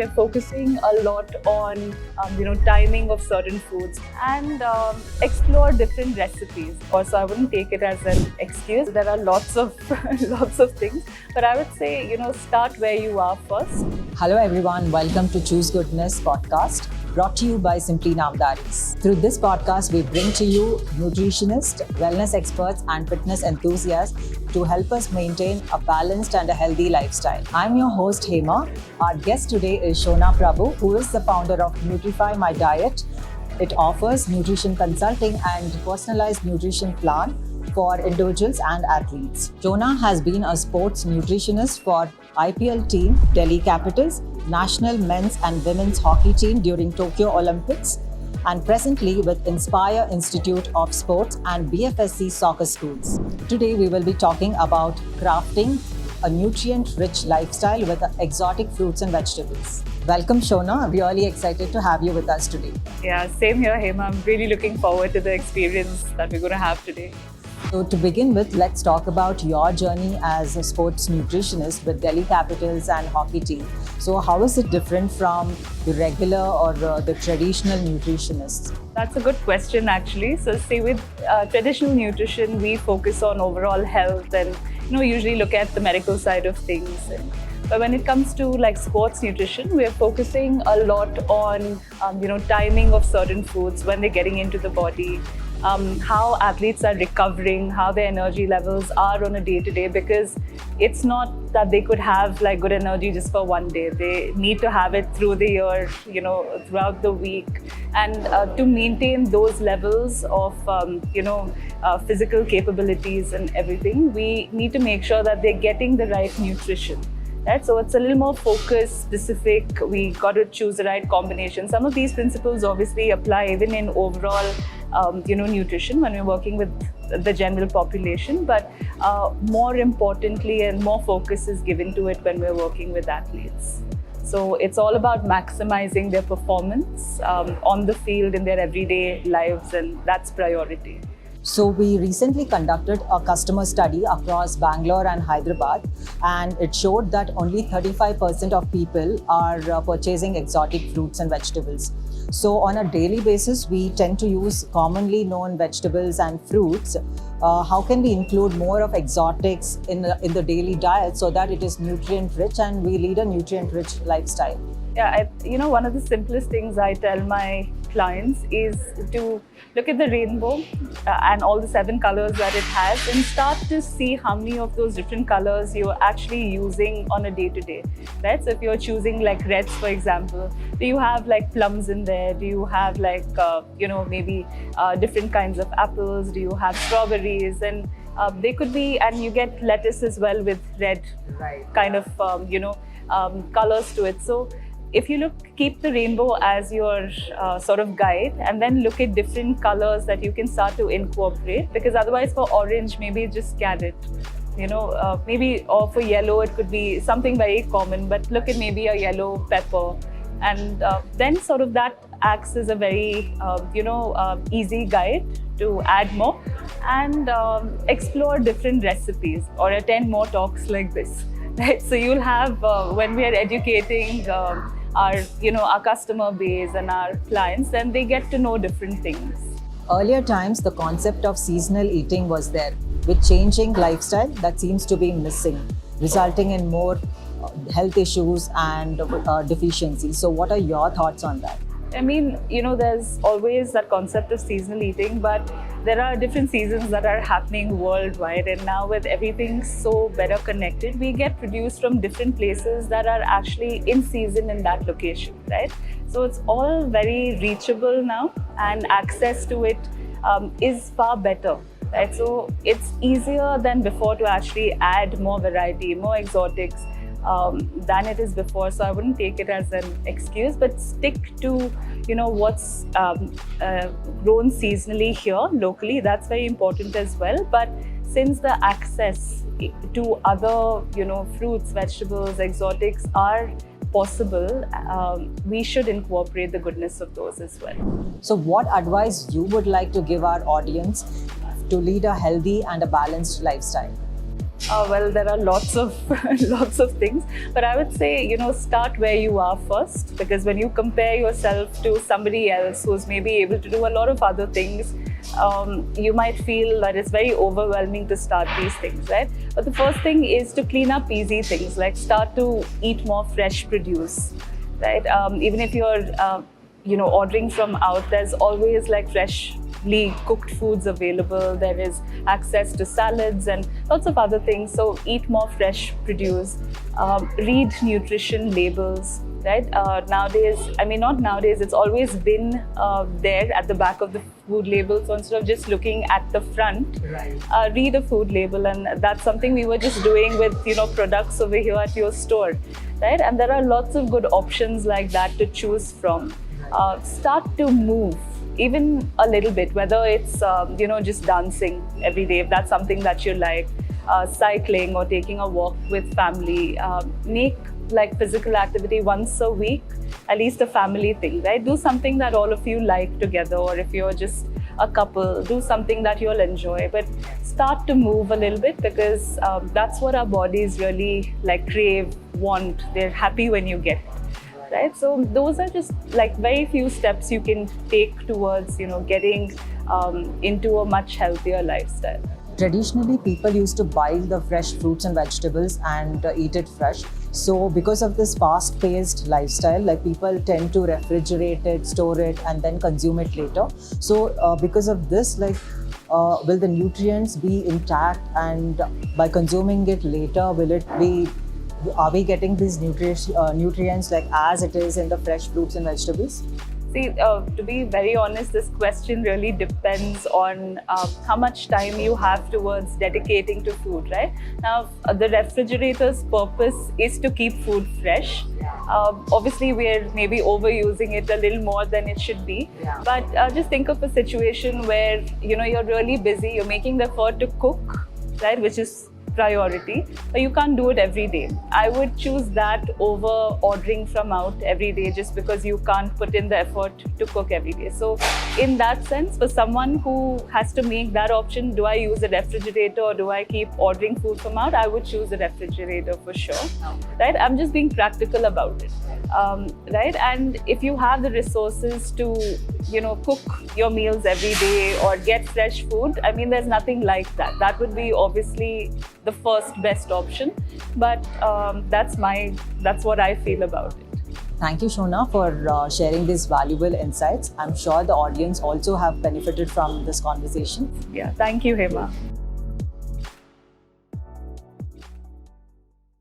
we're focusing a lot on timing of certain foods and explore different recipes. Also, I wouldn't take it as an excuse. There are lots of lots of things, but I would say start where you are first. Hello everyone, welcome to Choose Goodness podcast, brought to you by Simply Namdaris. Through this podcast, we bring to you nutritionists, wellness experts and fitness enthusiasts to help us maintain a balanced and a healthy lifestyle. I'm your host Hema. Our guest today is Shona Prabhu, who is the founder of Nutrify My Diet. It offers nutrition consulting and personalized nutrition plan for individuals and athletes. Shona has been a sports nutritionist for IPL team, Delhi Capitals, national men's and women's hockey team during Tokyo Olympics, and presently with Inspire Institute of Sports and BFSC soccer schools. Today we will be talking about crafting a nutrient-rich lifestyle with exotic fruits and vegetables. Welcome Shona, really excited to have you with us today. Yeah, same here Hema. I'm really looking forward to the experience that we're going to have today. So to begin with, let's talk about your journey as a sports nutritionist with Delhi Capitals and hockey team. So how is it different from the regular or the traditional nutritionists? That's a good question actually. So see, with traditional nutrition, we focus on overall health and usually look at the medical side of things. But when it comes to like sports nutrition, we're focusing a lot on timing of certain foods when they're getting into the body. How athletes are recovering, how their energy levels are on a day-to-day, because it's not that they could have like good energy just for one day. They need to have it through the year, throughout the week. And to maintain those levels of, physical capabilities and everything, we need to make sure that they're getting the right nutrition. Right? So it's a little more focused, specific. We got to choose the right combination. Some of these principles obviously apply even in overall, nutrition when we're working with the general population. But more importantly and more focus is given to it when we're working with athletes. So it's all about maximizing their performance on the field in their everyday lives, and that's priority. So we recently conducted a customer study across Bangalore and Hyderabad, and it showed that only 35% of people are purchasing exotic fruits and vegetables. So on a daily basis, we tend to use commonly known vegetables and fruits. How can we include more of exotics in the daily diet so that it is nutrient rich and we lead a nutrient rich lifestyle? Yeah, one of the simplest things I tell my clients is to look at the rainbow and all the 7 colors that it has and start to see how many of those different colors you're actually using on a day-to-day, right? So if you're choosing like reds, for example, do you have like plums in there? Do you have like, maybe different kinds of apples? Do you have strawberries? And they could be, and you get lettuce as well with red kind of, colors to it. So if you keep the rainbow as your sort of guide, and then look at different colors that you can start to incorporate, because otherwise for orange, maybe just carrot, maybe, or for yellow, it could be something very common, but look at maybe a yellow pepper. And then sort of that acts as a very, easy guide to add more and explore different recipes or attend more talks like this, right? So you'll have, when we are educating our customer base and our clients, then they get to know different things. Earlier times, the concept of seasonal eating was there. With changing lifestyle, that seems to be missing, resulting in more health issues and deficiencies. So what are your thoughts on that? I mean, there's always that concept of seasonal eating, but there are different seasons that are happening worldwide. And now with everything so better connected, we get produced from different places that are actually in season in that location, right? So it's all very reachable now, and access to it is far better, right? So it's easier than before to actually add more variety, more exotics, than it is before. So I wouldn't take it as an excuse, but stick to what's grown seasonally here locally. That's very important as well. But since the access to other fruits, vegetables, exotics are possible, we should incorporate the goodness of those as well. So what advice you would like to give our audience to lead a healthy and a balanced lifestyle? Well, there are lots of lots of things, but I would say, start where you are first, because when you compare yourself to somebody else who's maybe able to do a lot of other things, you might feel that it's very overwhelming to start these things, right? But the first thing is to clean up easy things, like start to eat more fresh produce, right? Even if you're ordering from out, there's always like freshly cooked foods available. There is access to salads and lots of other things. So eat more fresh produce. Read nutrition labels, right? Nowadays, not nowadays, it's always been there at the back of the food label. So instead of just looking at the front, read a food label. And that's something we were just doing with, products over here at your store, right? And there are lots of good options like that to choose from. Start to move, even a little bit, whether it's, just dancing every day, if that's something that you like, cycling or taking a walk with family. Make like physical activity once a week, at least a family thing, right? Do something that all of you like together, or if you're just a couple, do something that you'll enjoy. But start to move a little bit, because that's what our bodies really like crave, want. They're happy when you get it. Right? So those are just like very few steps you can take towards, getting into a much healthier lifestyle. Traditionally, people used to buy the fresh fruits and vegetables and eat it fresh. So because of this fast-paced lifestyle, like people tend to refrigerate it, store it, and then consume it later. So because of this, will the nutrients be intact, and by consuming it later, are we getting these nutrients like as it is in the fresh fruits and vegetables? See, to be very honest, this question really depends on how much time you have towards dedicating to food, right? Now, the refrigerator's purpose is to keep food fresh. Obviously, we're maybe overusing it a little more than it should be. But just think of a situation where, you're really busy, you're making the effort to cook, right, which is priority, but you can't do it every day. I would choose that over ordering from out every day, just because you can't put in the effort to cook every day. So in that sense, for someone who has to make that option, do I use a refrigerator or do I keep ordering food from out? I would choose a refrigerator for sure, right? I'm just being practical about it, right? And if you have the resources to, cook your meals every day or get fresh food, there's nothing like that. That would be obviously the first best option, but that's what I feel about it. Thank you, Shona, for sharing these valuable insights. I'm sure the audience also have benefited from this conversation. Yeah, thank you, Hema.